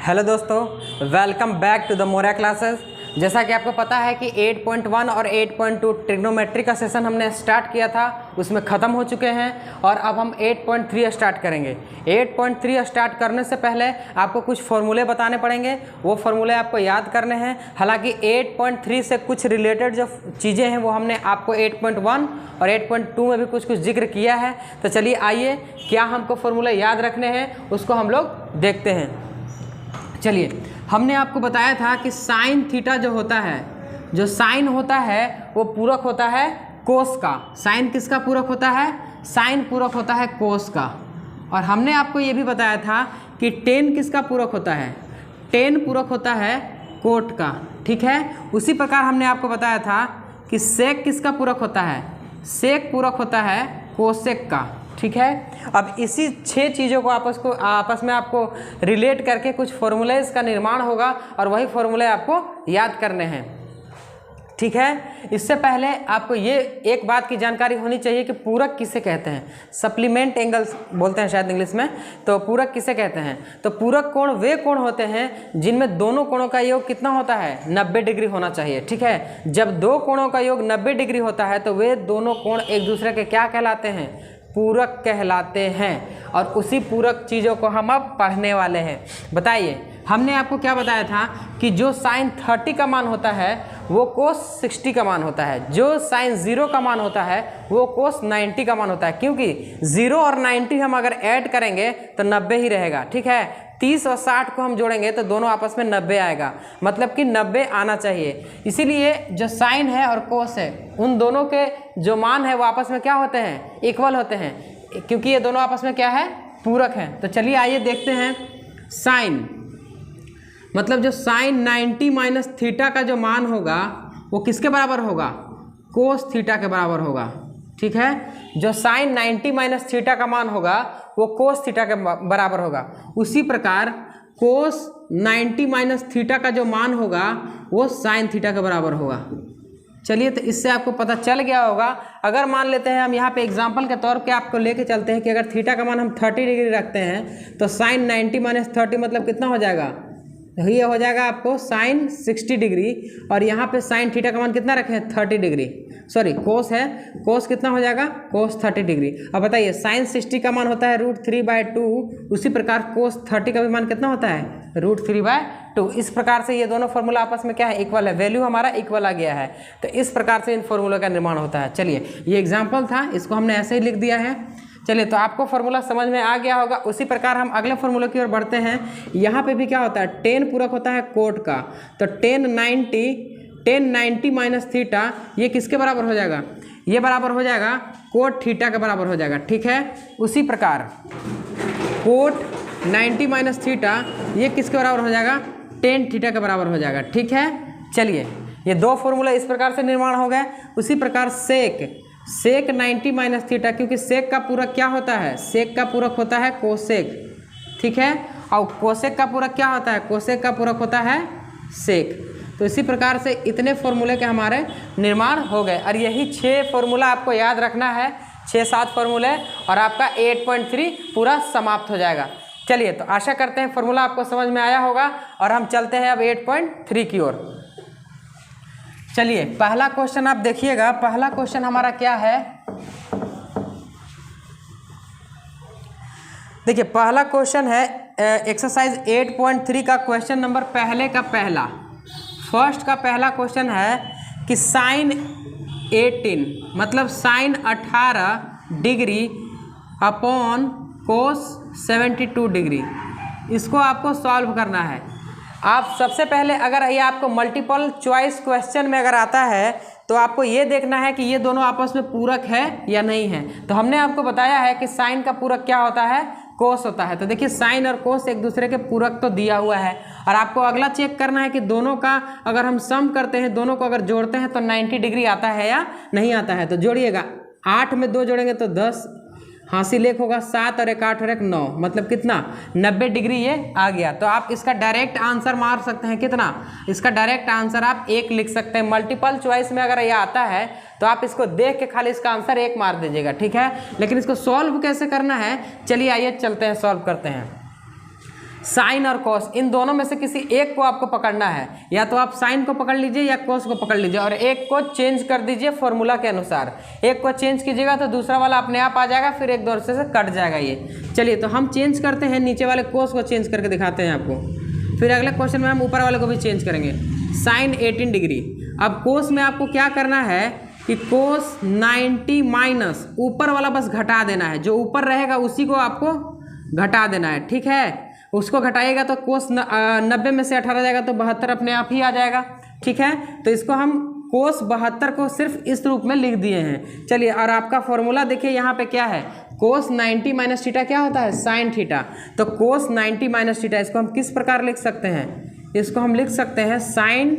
Hello दोस्तों, welcome back to the मोरा classes. जैसा कि आपको पता है कि 8.1 और 8.2 ट्रिग्नोमेट्री का सेशन हमने स्टार्ट किया था, उसमें ख़त्म हो चुके हैं और अब हम 8.3 स्टार्ट करेंगे। 8.3 स्टार्ट करने से पहले आपको कुछ फॉर्मूले बताने पड़ेंगे, वो फॉर्मूले आपको याद करने हैं। हालांकि 8.3 से कुछ रिलेटेड जो चीज़ें हैं वो हमने आपको 8.1 और 8.2 में भी कुछ जिक्र किया है। तो चलिए आइए, क्या हमको फॉर्मूले याद रखने हैं उसको हम लोग देखते हैं। चलिए, हमने आपको बताया था कि साइन थीटा जो होता है, जो साइन होता है वो पूरक होता है कोस का। साइन किसका पूरक होता है? साइन पूरक होता है कोस का। और हमने आपको ये भी बताया था कि टेन किसका पूरक होता है? टेन पूरक होता है कोट का। ठीक है, उसी प्रकार हमने आपको बताया था कि सेक किसका पूरक होता है? सेक पूरक होता है कोसेक का। ठीक है, अब इसी 6 चीज़ों को आपस में आपको रिलेट करके कुछ फॉर्मूलेज का निर्माण होगा और वही फॉर्मूले आपको याद करने हैं। ठीक है, इससे पहले आपको ये एक बात की जानकारी होनी चाहिए कि पूरक किसे कहते हैं। सप्लीमेंट एंगल्स बोलते हैं शायद इंग्लिश में। तो पूरक किसे कहते हैं? तो पूरक कोण वे कोण होते हैं जिनमें दोनों कोणों का योग कितना होता है? 90 डिग्री होना चाहिए। ठीक है, जब दो कोणों का योग 90 डिग्री होता है तो वे दोनों कोण एक दूसरे के क्या कहलाते हैं? पूरक कहलाते हैं। और उसी पूरक चीज़ों को हम अब पढ़ने वाले हैं। बताइए, हमने आपको क्या बताया था कि जो साइन 30 का मान होता है वो कोस 60 का मान होता है, जो साइन 0 का मान होता है वो कोस 90 का मान होता है। क्योंकि 0 और 90 हम अगर ऐड करेंगे तो 90 ही रहेगा। ठीक है, 30 और 60 को हम जोड़ेंगे तो दोनों आपस में 90 आएगा, मतलब कि 90 आना चाहिए। इसीलिए जो साइन है और कोस है, उन दोनों के जो मान है वो आपस में क्या होते हैं? इक्वल होते हैं, क्योंकि ये दोनों आपस में क्या है? पूरक हैं। तो चलिए आइए देखते हैं। साइन मतलब जो साइन 90 माइनस थीटा का जो मान होगा वो किसके बराबर होगा? कोस थीटा के बराबर होगा। ठीक है, जो साइन 90 माइनस थीटा का मान होगा वो कोस थीटा के बराबर होगा। उसी प्रकार कोस 90 माइनस थीटा का जो मान होगा वो साइन थीटा के बराबर होगा। चलिए, तो इससे आपको पता चल गया होगा। अगर मान लेते हैं हम यहाँ पे एग्जांपल के तौर पे आपको लेके चलते हैं कि अगर थीटा का मान हम 30 डिग्री रखते हैं तो साइन 90 माइनस 30 मतलब कितना हो जाएगा? ये हो जाएगा आपको साइन 60 डिग्री। और यहाँ पे साइन थीटा का मान कितना रखे हैं? 30 डिग्री। सॉरी, कोस है, कोस कितना हो जाएगा? कोस 30 डिग्री। अब बताइए, साइन 60 का मान होता है √3/2, उसी प्रकार कोस 30 का भी मान कितना होता है? √3/2। इस प्रकार से ये दोनों फॉर्मूला आपस में क्या है? इक्वल है। वैल्यू हमारा इक्वल आ गया है। तो इस प्रकार से इन फॉर्मूलों का निर्माण होता है। चलिए, ये एग्जाम्पल था, इसको हमने ऐसे ही लिख दिया है। चलिए, तो आपको फॉर्मूला समझ में आ गया होगा। उसी प्रकार हम अगले फॉर्मूले की ओर बढ़ते हैं। यहाँ पे भी क्या होता है? टेन पूरक होता है कोट का। तो टेन 90 माइनस थीटा ये किसके बराबर हो जाएगा? ये बराबर हो जाएगा कोट थीटा के बराबर हो जाएगा। ठीक है, उसी प्रकार कोट 90 माइनस थीटा ये किसके बराबर हो जाएगा? टेन थीटा के बराबर हो जाएगा। ठीक है, चलिए, ये दो फॉर्मूला इस प्रकार से निर्माण हो गए। उसी प्रकार सेक 90 माइनस थीटा, क्योंकि सेक का पूरक क्या होता है? सेक का पूरक होता है कोसेक। ठीक है, और कोसेक का पूरक क्या होता है? कोसेक का पूरक होता है सेक। तो इसी प्रकार से इतने फॉर्मूले के हमारे निर्माण हो गए और यही 6 फॉर्मूला आपको याद रखना है। 6-7 फॉर्मूले और आपका 8.3 पूरा समाप्त हो जाएगा। चलिए, तो आशा करते हैं फॉर्मूला आपको समझ में आया होगा और हम चलते हैं अब 8.3 की ओर। चलिए, पहला क्वेश्चन आप देखिएगा। पहला क्वेश्चन हमारा क्या है? देखिए, पहला क्वेश्चन है एक्सरसाइज 8.3 का क्वेश्चन नंबर पहले का पहला, फर्स्ट का पहला क्वेश्चन है कि साइन 18 मतलब sine 18 degree upon cos 72 degree, इसको आपको सॉल्व करना है। आप सबसे पहले, अगर ये आपको मल्टीपल चॉइस क्वेश्चन में अगर आता है तो आपको ये देखना है कि ये दोनों आपस में पूरक है या नहीं है। तो हमने आपको बताया है कि साइन का पूरक क्या होता है? कोस होता है। तो देखिए, साइन और कोस एक दूसरे के पूरक तो दिया हुआ है और आपको अगला चेक करना है कि दोनों का अगर हम सम करते हैं, दोनों को अगर जोड़ते हैं तो 90 डिग्री आता है या नहीं आता है। तो जोड़िएगा, 8 में 2 जोड़ेंगे तो 10, हासिल 1 होगा, 7 और 1 8 और 1 9, मतलब कितना? 90 डिग्री ये आ गया। तो आप इसका डायरेक्ट आंसर मार सकते हैं कितना? इसका डायरेक्ट आंसर आप 1 लिख सकते हैं। मल्टीपल चॉइस में अगर ये आता है तो आप इसको देख के खाली इसका आंसर 1 मार दीजिएगा। ठीक है, लेकिन इसको सॉल्व कैसे करना है, चलिए आइए चलते हैं, सॉल्व करते हैं। साइन और कॉस, इन दोनों में से किसी एक को आपको पकड़ना है। या तो आप साइन को पकड़ लीजिए या कॉस को पकड़ लीजिए और एक को चेंज कर दीजिए फॉर्मूला के अनुसार। एक को चेंज कीजिएगा तो दूसरा वाला अपने आप आ जाएगा, फिर एक दूसरे से कट जाएगा ये। चलिए तो हम चेंज करते हैं, नीचे वाले कोस को चेंज करके दिखाते हैं आपको। फिर अगले क्वेश्चन में हम ऊपर वाले को भी चेंज करेंगे। Sine 18 degree. अब कोस में आपको क्या करना है कि कोस 90 माइनस ऊपर वाला बस घटा देना है, जो ऊपर रहेगा उसी को आपको घटा देना है, ठीक है। उसको घटाइएगा तो कोस 90 में से 18 जाएगा तो 72 अपने आप ही आ जाएगा, ठीक है। तो इसको हम कोस 72 को सिर्फ इस रूप में लिख दिए हैं। चलिए और आपका फॉर्मूला देखिए यहाँ पे क्या है, कोस 90 माइनस थीटा क्या होता है, साइन थीटा। तो कोस 90 माइनस थीटा इसको हम किस प्रकार लिख सकते हैं, इसको हम लिख सकते हैं साइन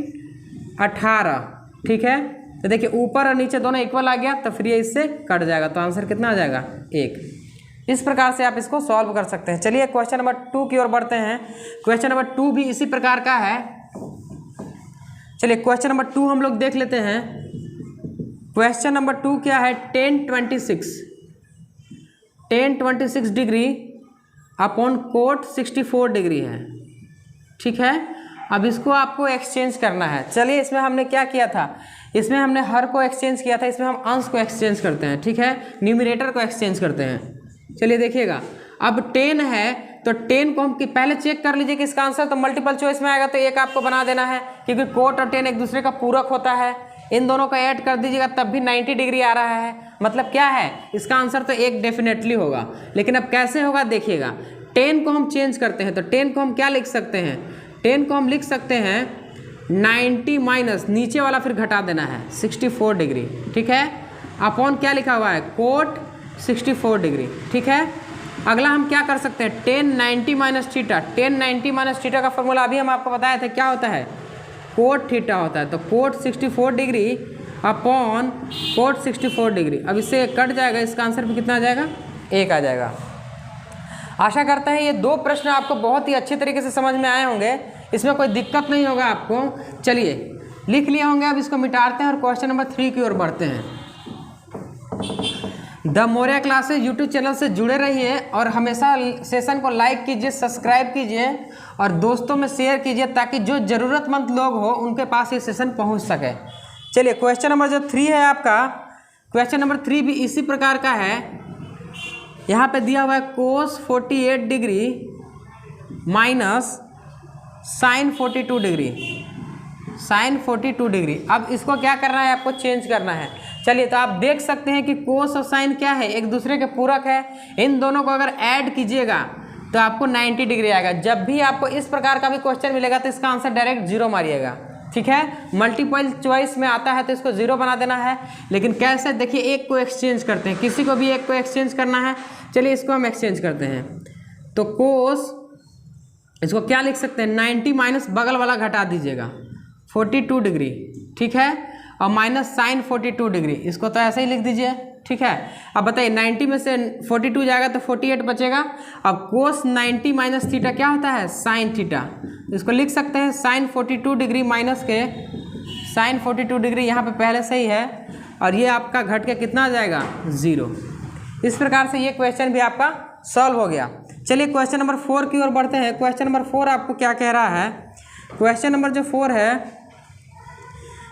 18, ठीक है। तो देखिए ऊपर और नीचे दोनों इक्वल आ गया तो फिर ये इससे कट जाएगा, तो आंसर कितना आ जाएगा 1। इस प्रकार से आप इसको सॉल्व कर सकते हैं। चलिए क्वेश्चन नंबर 2 की ओर बढ़ते हैं। क्वेश्चन नंबर 2 भी इसी प्रकार का है। चलिए क्वेश्चन नंबर 2 हम लोग देख लेते हैं। क्वेश्चन नंबर 2 क्या है, tan 26 degree upon cot 64 degree है, ठीक है। अब इसको आपको एक्सचेंज करना है। चलिए इसमें हमने क्या किया था, इसमें हमने हर को एक्सचेंज किया था, इसमें हम अंश को एक्सचेंज करते हैं, ठीक है, न्यूमरेटर को एक्सचेंज करते हैं। चलिए देखिएगा, अब 10 है तो 10 को हम पहले चेक कर लीजिए कि इसका आंसर तो मल्टीपल चॉइस में आएगा तो एक आपको बना देना है, क्योंकि कोट और 10 एक दूसरे का पूरक होता है। इन दोनों को ऐड कर दीजिएगा तब भी 90 डिग्री आ रहा है, मतलब क्या है, इसका आंसर तो 1 डेफिनेटली होगा। लेकिन अब कैसे होगा देखिएगा, 10 को हम चेंज करते हैं तो 10 को हम क्या लिख सकते हैं, 10 को हम लिख सकते हैं 90 माइनस नीचे वाला फिर घटा देना है 64 डिग्री, ठीक है, अपॉन क्या लिखा हुआ है, कोट 64 डिग्री, ठीक है। अगला हम क्या कर सकते हैं, tan 90 minus theta. tan 90 minus theta का फॉर्मूला अभी हम आपको बताया था क्या होता है, कोट थीटा होता है। तो cot 64 degree upon cot 64 degree, अब इससे कट जाएगा, इसका आंसर भी कितना आ जाएगा, 1 आ जाएगा। आशा करता है ये 2 प्रश्न आपको बहुत ही अच्छे तरीके से समझ में आए होंगे, इसमें कोई दिक्कत नहीं होगा आपको। चलिए लिख लिए होंगे, अब इसको मिटाते हैं और क्वेश्चन नंबर 3 की ओर बढ़ते हैं। The Moriya classes YouTube channel से जुड़े रहिए और हमेशा सेशन को लाइक कीजिए, सब्सक्राइब कीजिए और दोस्तों में शेयर कीजिए ताकि जो ज़रूरतमंद लोग हो उनके पास ये सेशन पहुंच सके। चलिए क्वेश्चन नंबर जो 3 है आपका, क्वेश्चन नंबर 3 भी इसी प्रकार का है। यहाँ पे दिया हुआ है cos 48 degree minus sine 42 degree, sine 42 degree. अब इसको क्या करना है, आपको चेंज करना है। चलिए तो आप देख सकते हैं कि कोस और साइन क्या है, एक दूसरे के पूरक है। इन दोनों को अगर ऐड कीजिएगा तो आपको 90 डिग्री आएगा। जब भी आपको इस प्रकार का भी क्वेश्चन मिलेगा तो इसका आंसर डायरेक्ट 0 मारिएगा, ठीक है। मल्टीपल चॉइस में आता है तो इसको 0 बना देना है। लेकिन कैसे, देखिए एक को एक्सचेंज करते हैं, किसी को भी एक को एक्सचेंज करना है। चलिए इसको हम एक्सचेंज करते हैं। तो कोस, इसको क्या लिख सकते हैं, 90 माइनस बगल वाला घटा दीजिएगा 42 डिग्री, ठीक है, और माइनस साइन 42 डिग्री, इसको तो ऐसे ही लिख दीजिए, ठीक है। अब बताइए 90 में से 42 जाएगा तो 48 बचेगा। अब कोस 90 माइनस थीटा क्या होता है, साइन थीटा, इसको लिख सकते हैं साइन 42 डिग्री माइनस के साइन 42 डिग्री, यहाँ पे पहले से ही है और ये आपका घट के कितना आ जाएगा, 0। इस प्रकार से ये क्वेश्चन भी आपका सॉल्व हो गया। चलिए क्वेश्चन नंबर 4 की ओर बढ़ते हैं। क्वेश्चन नंबर 4 आपको क्या कह रहा है, क्वेश्चन नंबर जो 4 है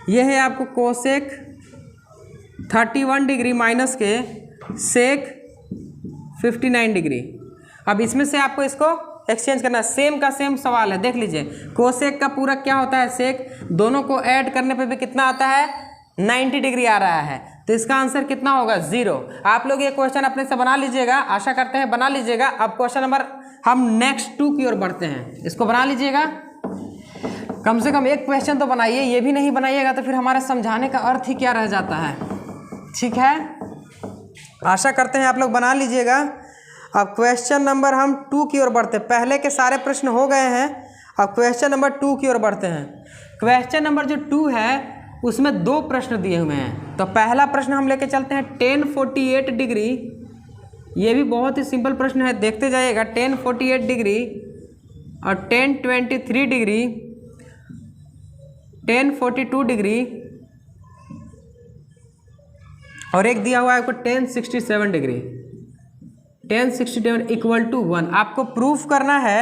ये है आपको कोसेक 31 डिग्री माइनस के सेक 59 डिग्री। अब इसमें से आपको इसको एक्सचेंज करना है, सेम का सेम सवाल है। देख लीजिए कोसेक का पूरक क्या होता है, सेक, दोनों को ऐड करने पे भी कितना आता है, 90 डिग्री आ रहा है। तो इसका आंसर कितना होगा, 0। आप लोग ये क्वेश्चन अपने से बना लीजिएगा, आशा करते हैं बना लीजिएगा। अब क्वेश्चन नंबर हम नेक्स्ट 2 की ओर बढ़ते हैं, इसको बना लीजिएगा। कम से कम एक क्वेश्चन तो बनाइए, ये भी नहीं बनाइएगा तो फिर हमारे समझाने का अर्थ ही क्या रह जाता है, ठीक है। आशा करते हैं आप लोग बना लीजिएगा। अब क्वेश्चन नंबर हम 2 की ओर बढ़ते हैं। पहले के सारे प्रश्न हो गए हैं, अब क्वेश्चन नंबर 2 की ओर बढ़ते हैं। क्वेश्चन नंबर जो 2 है उसमें 2 प्रश्न दिए हुए हैं। तो पहला प्रश्न हम लेके चलते हैं tan 48 डिग्री, ये भी बहुत ही सिंपल प्रश्न है, देखते जाइएगा। tan 48 डिग्री और tan 23 डिग्री, tan 42 डिग्री और एक दिया हुआ है आपको tan 67 degree, tan 67 equal to 1। आपको प्रूफ करना है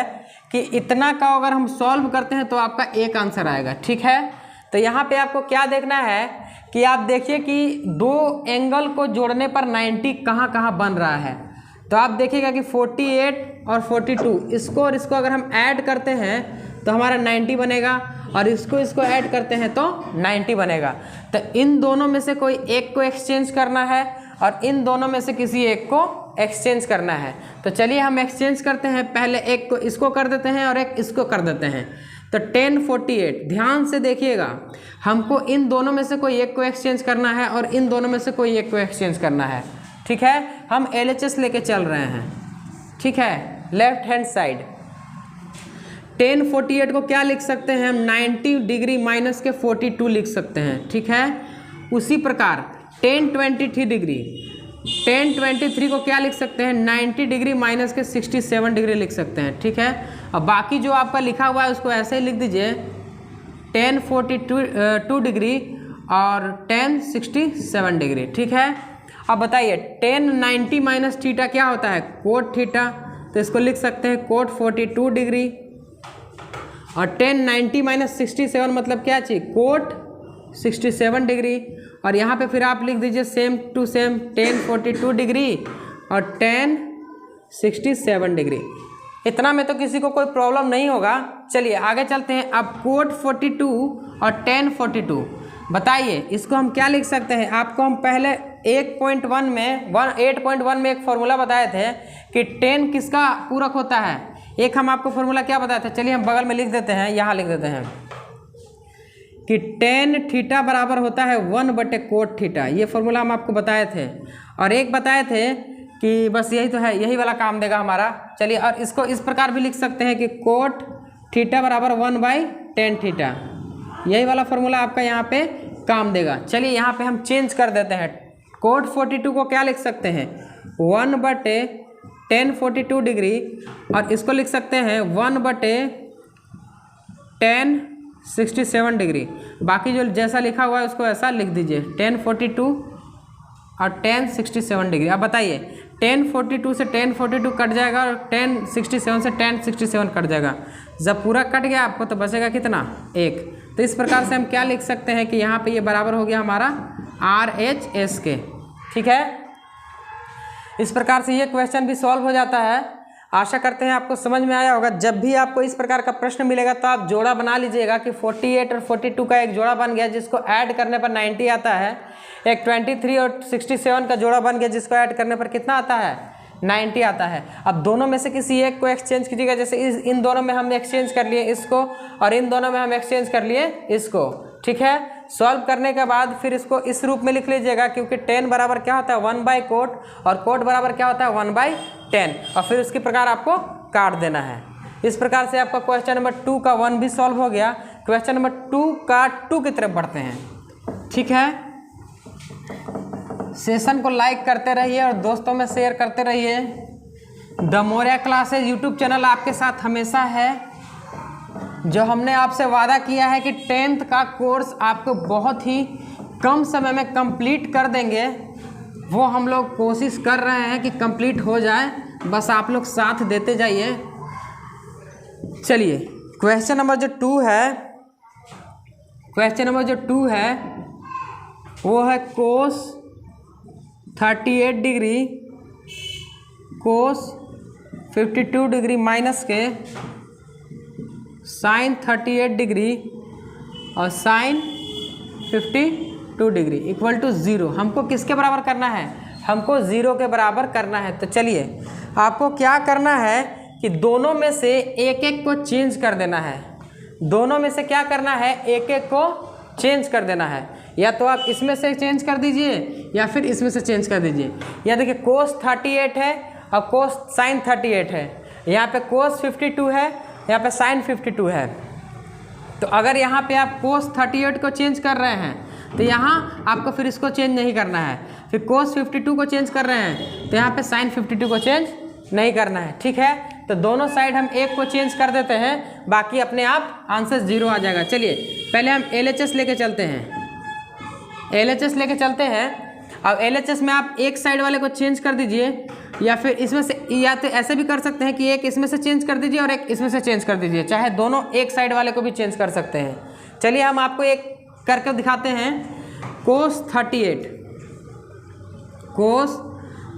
कि इतना का अगर हम सॉल्व करते हैं तो आपका एक आंसर आएगा। ठीक है, तो यहाँ पे आपको क्या देखना है कि आप देखिए कि दो एंगल को जोड़ने पर 90 कहाँ कहाँ बन रहा है। तो आप देखिएगा कि 48 और 42 इसको और इसको अगर हम ऐड करते हैं तो हमारा 90 बनेगा, और इसको ऐड करते हैं तो 90 बनेगा। तो इन दोनों में से कोई एक को एक्सचेंज करना है और इन दोनों में से किसी एक को एक्सचेंज करना है। तो चलिए हम एक्सचेंज करते हैं। पहले एक को इसको कर देते हैं और एक इसको कर देते हैं। तो 1048, ध्यान से देखिएगा, हमको इन दोनों में से कोई एक को एक्सचेंज करना है और इन दोनों में से कोई एक को एक्सचेंज करना है। ठीक है, हम LHS लेके चल रहे हैं। ठीक है, लेफ्ट हैंड साइड 1048 को क्या लिख सकते हैं हम, 90 डिग्री माइनस के 42 लिख सकते हैं। ठीक है, उसी प्रकार 1023 डिग्री 1023 को क्या लिख सकते हैं, 90 डिग्री माइनस के 67 डिग्री लिख सकते हैं। ठीक है, अब बाकी जो आपका लिखा हुआ है उसको ऐसे ही लिख दीजिए, 1042 डिग्री और 1067 डिग्री। ठीक है, अब बताइए 1090 माइनस थीटा क्या होता है, कोट थीटा, तो इसको लिख सकते हैं कोट 42 डिग्री, और 1090 माइनस 67 मतलब क्या चाहिए, कोट 67 डिग्री, और यहाँ पे फिर आप लिख दीजिए सेम टू सेम 1042 डिग्री और 1067 डिग्री। इतना में तो किसी को कोई प्रॉब्लम नहीं होगा। चलिए आगे चलते हैं। अब कोट 42 और 1042 बताइए, इसको हम क्या लिख सकते हैं। आपको हम पहले 8.1 में एक फॉर्मूला बताए थे कि 10 किसका पूरक होता है। एक हम आपको फॉर्मूला क्या बताए थे, चलिए हम बगल में लिख देते हैं, यहाँ लिख देते हैं कि 10 थीटा बराबर होता है 1 कोट थीटा। ये फॉर्मूला हम आपको बताए थे, और एक बताए थे कि बस यही तो है, यही वाला काम देगा हमारा। चलिए, और इसको इस प्रकार भी लिख सकते हैं कि कोट थीटा बराबर 1/10 थीटा। यही वाला फॉर्मूला आपका यहाँ पे काम देगा। चलिए यहाँ पे हम चेंज कर देते हैं। कोट 42 को क्या लिख सकते हैं, 1/1042 डिग्री, और इसको लिख सकते हैं 1/1067 डिग्री। बाकी जो जैसा लिखा हुआ है उसको ऐसा लिख दीजिए, 1042 और 1067 डिग्री। अब बताइए 1042 से 1042 कट जाएगा और 1067 से 1067 कट जाएगा। जब पूरा कट गया आपको तो बचेगा कितना, 1। तो इस प्रकार से हम क्या लिख सकते हैं कि यहाँ पे ये बराबर हो गया हमारा RHS के। ठीक है, इस प्रकार से ये क्वेश्चन भी सॉल्व हो जाता है। आशा करते हैं आपको समझ में आया होगा। जब भी आपको इस प्रकार का प्रश्न मिलेगा तो आप जोड़ा बना लीजिएगा कि 48 और 42 का एक जोड़ा बन गया जिसको ऐड करने पर 90 आता है। एक 23 और 67 का जोड़ा बन गया जिसको ऐड करने पर कितना आता है, 90 आता है। अब दोनों में से किसी एक को एक्सचेंज कीजिएगा। जैसे इन दोनों में हम एक्सचेंज कर लिए इसको, और इन दोनों में हम एक्सचेंज कर लिए इसको। ठीक है, सॉल्व करने के बाद फिर इसको इस रूप में लिख लीजिएगा, क्योंकि 10 बराबर क्या होता है 1/कोट, और कोट बराबर क्या होता है 1/10, और फिर उसके प्रकार आपको काट देना है। इस प्रकार से आपका क्वेश्चन नंबर 2 का 1 भी सॉल्व हो गया। क्वेश्चन नंबर 2 का 2 की तरफ बढ़ते हैं। ठीक है, सेशन को लाइक करते रहिए और दोस्तों में शेयर करते रहिए। The Maurya classes YouTube channel आपके साथ हमेशा है। जो हमने आपसे वादा किया है कि 10th का कोर्स आपको बहुत ही कम समय में कंप्लीट कर देंगे, वो हम लोग कोशिश कर रहे हैं कि कंप्लीट हो जाए। बस आप लोग साथ देते जाइए। चलिए क्वेश्चन नंबर जो 2 है वो है कोस 38 डिग्री कोस 52 डिग्री माइनस के साइन 38 डिग्री और साइन 52 डिग्री इक्वल टू 0। हमको किसके बराबर करना है, हमको 0 के बराबर करना है। तो चलिए आपको क्या करना है कि दोनों में से एक एक को चेंज कर देना है। दोनों में से क्या करना है, एक एक को चेंज कर देना है। या तो आप इसमें से चेंज कर दीजिए या फिर इसमें से चेंज कर दीजिए। या देखिए कोस 38 है और कोस साइन 38 है। यहाँ पे कोस 52 है, यहाँ पे साइन 52 है। तो अगर यहाँ पे आप कोस 38 को चेंज कर रहे हैं तो यहाँ आपको फिर इसको चेंज नहीं करना है। फिर कोस 52 को चेंज कर रहे हैं तो यहाँ पे साइन 52 को चेंज नहीं करना है। ठीक है, तो दोनों साइड हम एक को चेंज कर देते हैं, बाकी अपने आप आंसर 0 आ जाएगा। चलिए पहले हम LHS लेके चलते हैं। LHS लेके चलते हैं। अब LHS में आप एक साइड वाले को चेंज कर दीजिए, या फिर इसमें से, या तो ऐसे भी कर सकते हैं कि एक इसमें से चेंज कर दीजिए और एक इसमें से चेंज कर दीजिए, चाहे दोनों एक साइड वाले को भी चेंज कर सकते हैं। चलिए हम आपको एक करके दिखाते हैं। cos 38, cos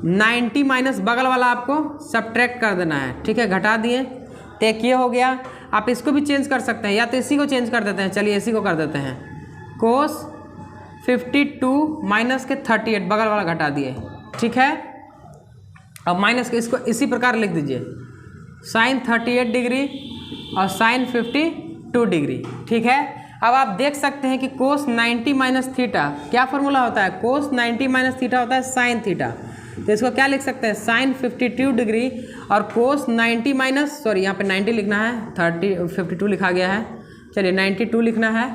90 माइनस बगल वाला आपको सब्ट्रैक्ट कर देना है, ठीक है, घटा दिए, तो एक ये हो गया। आप इसको भी चेंज कर सकते हैं, या तो इसी को चेंज कर देते हैं, चलिए इसी को कर देते हैं। cos 52 माइनस के 38 बगल वाला घटा दिए, ठीक है। अब माइनस के इसको इसी प्रकार लिख दीजिए, sin 38 डिग्री और sin 52 डिग्री, ठीक है। अब आप देख सकते हैं कि cos 90 माइनस थीटा क्या फॉर्मूला होता है, cos 90 माइनस थीटा होता है sin थीटा, तो इसको क्या लिख सकते हैं, sin 52 डिग्री और cos 90 माइनस, सॉरी यहाँ पे 90 लिखना है, 52 लिखा गया है, चलिए 92 लिखना है,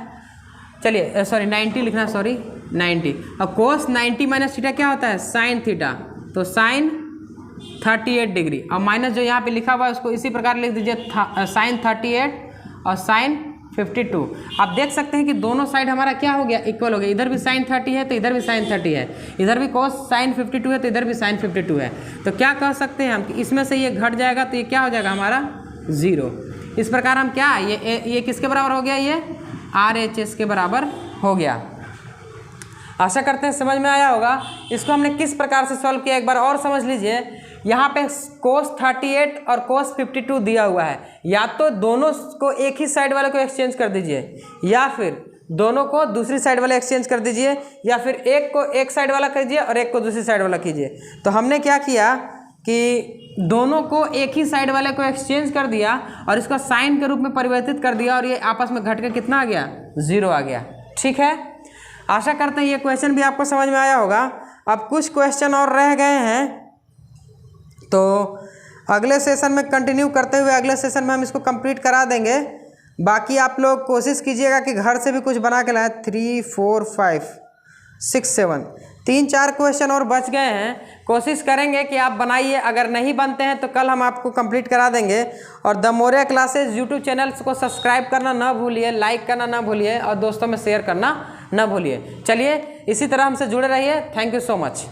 चलिए सॉरी 90 लिखना है, सॉरी 90। और cos 90 माइनस थीटा क्या होता है, sin थीटा, तो sin 38 डिग्री, और माइनस जो यहाँ पे लिखा हुआ है उसको इसी प्रकार लिख दीजिए, sin 38 और sin 52। आप देख सकते हैं कि दोनों साइड हमारा क्या हो गया, इक्वल हो गया। इधर भी sin 30 है तो इधर भी sin 30 है, इधर भी cos sin 52 है तो इधर भी sin 52 है। तो क्या कह सकते हैं हम कि इसमें से ये घट जाएगा तो ये क्या हो जाएगा हमारा 0। इस प्रकार हम क्या, ये किसके बराबर हो गया, ये RHS के बराबर हो गया। आशा करते हैं समझ में आया होगा। इसको हमने किस प्रकार से सॉल्व किया एक बार और समझ लीजिए। यहाँ पे cos 38 और cos 52 दिया हुआ है, या तो दोनों को एक ही साइड वाले को एक्सचेंज कर दीजिए, या फिर दोनों को दूसरी साइड वाले एक्सचेंज कर दीजिए, या फिर एक को एक साइड वाला कीजिए और एक को दूसरी साइड वाला कीजिए। तो हमने क्या किया कि दोनों को एक ही साइड वाले को एक्सचेंज कर दिया और इसको साइन के रूप में परिवर्तित कर दिया, और ये आपस में घट के कितना आ गया, 0 आ गया, ठीक है। आशा करते हैं ये क्वेश्चन भी आपको समझ में आया होगा। अब कुछ क्वेश्चन और रह गए हैं, तो अगले सेशन में कंटिन्यू करते हुए अगले सेशन में हम इसको कंप्लीट करा देंगे। बाकी आप लोग कोशिश कीजिएगा कि घर से भी कुछ बना के लाएं। 3, 4, 5, 6, 7 3-4 क्वेश्चन और बच गए हैं, कोशिश करेंगे कि आप बनाइए। अगर नहीं बनते हैं तो कल हम आपको कंप्लीट करा देंगे। और the Moriya classes YouTube channel को सब्सक्राइब करना ना भूलिए, लाइक करना ना भूलिए और दोस्तों में शेयर करना ना भूलिए। चलिए इसी तरह हमसे जुड़े रहिए। Thank you so much.